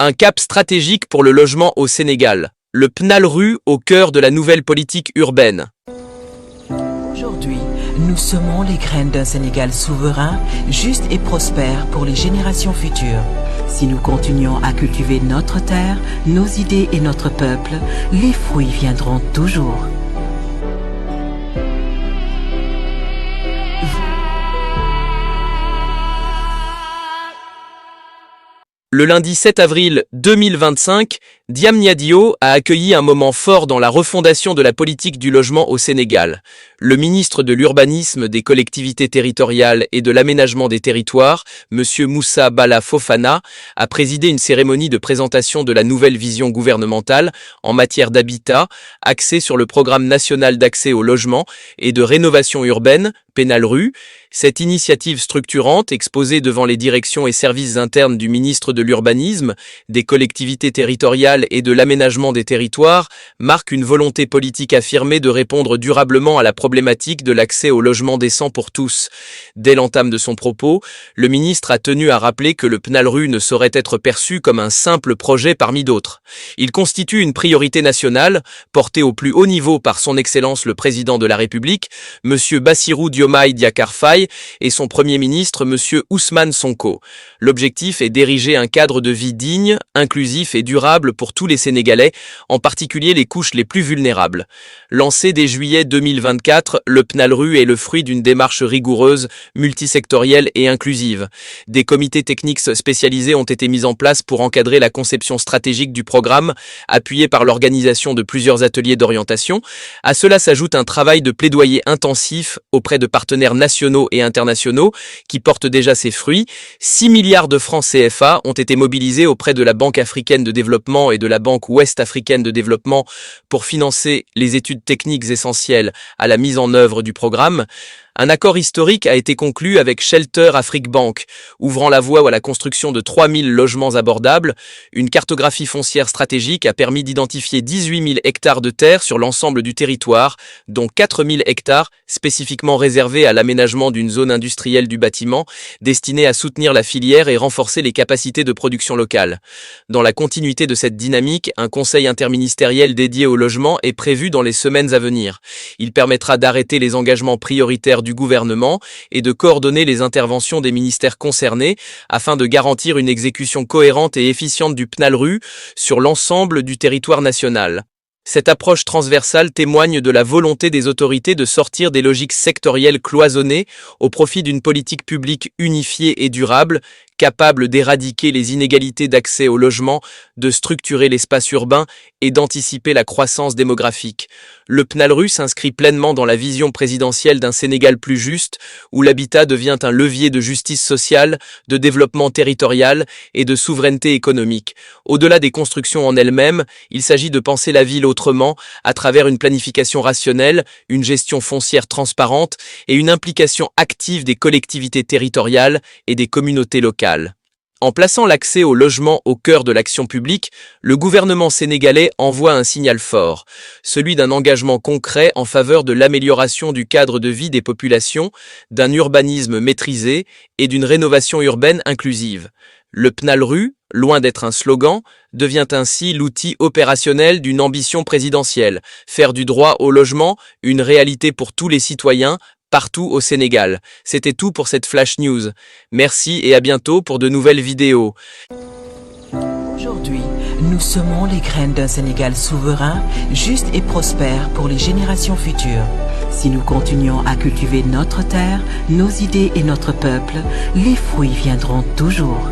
Un cap stratégique pour le logement au Sénégal. Le PNALRU au cœur de la nouvelle politique urbaine. Aujourd'hui, nous semons les graines d'un Sénégal souverain, juste et prospère pour les générations futures. Si nous continuons à cultiver notre terre, nos idées et notre peuple, les fruits viendront toujours. Le lundi 7 avril 2025, Diamnia Dio a accueilli un moment fort dans la refondation de la politique du logement au Sénégal. Le ministre de l'Urbanisme, des Collectivités territoriales et de l'Aménagement des territoires, M. Moussa Bala Fofana, a présidé une cérémonie de présentation de la nouvelle vision gouvernementale en matière d'habitat, axée sur le Programme national d'accès au logement et de rénovation urbaine, PNALRU. Cette initiative structurante, exposée devant les directions et services internes du ministre de l'Urbanisme, des Collectivités territoriales et de l'Aménagement des territoires, marque une volonté politique affirmée de répondre durablement à la problématique de l'accès au logement décent pour tous. Dès l'entame de son propos, le ministre a tenu à rappeler que le PNALRU ne saurait être perçu comme un simple projet parmi d'autres. Il constitue une priorité nationale, portée au plus haut niveau par son Excellence le Président de la République, M. Bassirou Diomaye Diakhar Faye, et son Premier ministre, M. Ousmane Sonko. L'objectif est d'ériger un cadre de vie digne, inclusif et durable pour tous les Sénégalais, en particulier les couches les plus vulnérables. Lancé dès juillet 2024, le PNALRU est le fruit d'une démarche rigoureuse, multisectorielle et inclusive. Des comités techniques spécialisés ont été mis en place pour encadrer la conception stratégique du programme, appuyé par l'organisation de plusieurs ateliers d'orientation. À cela s'ajoute un travail de plaidoyer intensif auprès de partenaires nationaux et internationaux qui portent déjà ses fruits. 6 milliards de francs CFA ont été mobilisés auprès de la Banque africaine de développement et de la Banque ouest-africaine de développement pour financer les études techniques essentielles à la mise en œuvre du programme. Un accord historique a été conclu avec Shelter Afrique Bank, ouvrant la voie à la construction de 3000 logements abordables. Une cartographie foncière stratégique a permis d'identifier 18 000 hectares de terre sur l'ensemble du territoire, dont 4 000 hectares spécifiquement réservés à l'aménagement d'une zone industrielle du bâtiment, destinée à soutenir la filière et renforcer les capacités de production locale. Dans la continuité de cette dynamique, un conseil interministériel dédié au logement est prévu dans les semaines à venir. Il permettra d'arrêter les engagements prioritaires du gouvernement et de coordonner les interventions des ministères concernés afin de garantir une exécution cohérente et efficiente du PNALRU sur l'ensemble du territoire national. Cette approche transversale témoigne de la volonté des autorités de sortir des logiques sectorielles cloisonnées au profit d'une politique publique unifiée et durable, capable d'éradiquer les inégalités d'accès au logement, de structurer l'espace urbain et d'anticiper la croissance démographique. Le PNALRU s'inscrit pleinement dans la vision présidentielle d'un Sénégal plus juste, où l'habitat devient un levier de justice sociale, de développement territorial et de souveraineté économique. Au-delà des constructions en elles-mêmes, il s'agit de penser la ville autrement, à travers une planification rationnelle, une gestion foncière transparente et une implication active des collectivités territoriales et des communautés locales. En plaçant l'accès au logement au cœur de l'action publique, le gouvernement sénégalais envoie un signal fort, celui d'un engagement concret en faveur de l'amélioration du cadre de vie des populations, d'un urbanisme maîtrisé et d'une rénovation urbaine inclusive. Le PNALRU, loin d'être un slogan, devient ainsi l'outil opérationnel d'une ambition présidentielle, faire du droit au logement une réalité pour tous les citoyens, partout au Sénégal. C'était tout pour cette Flash News. Merci et à bientôt pour de nouvelles vidéos. Aujourd'hui, nous semons les graines d'un Sénégal souverain, juste et prospère pour les générations futures. Si nous continuons à cultiver notre terre, nos idées et notre peuple, les fruits viendront toujours.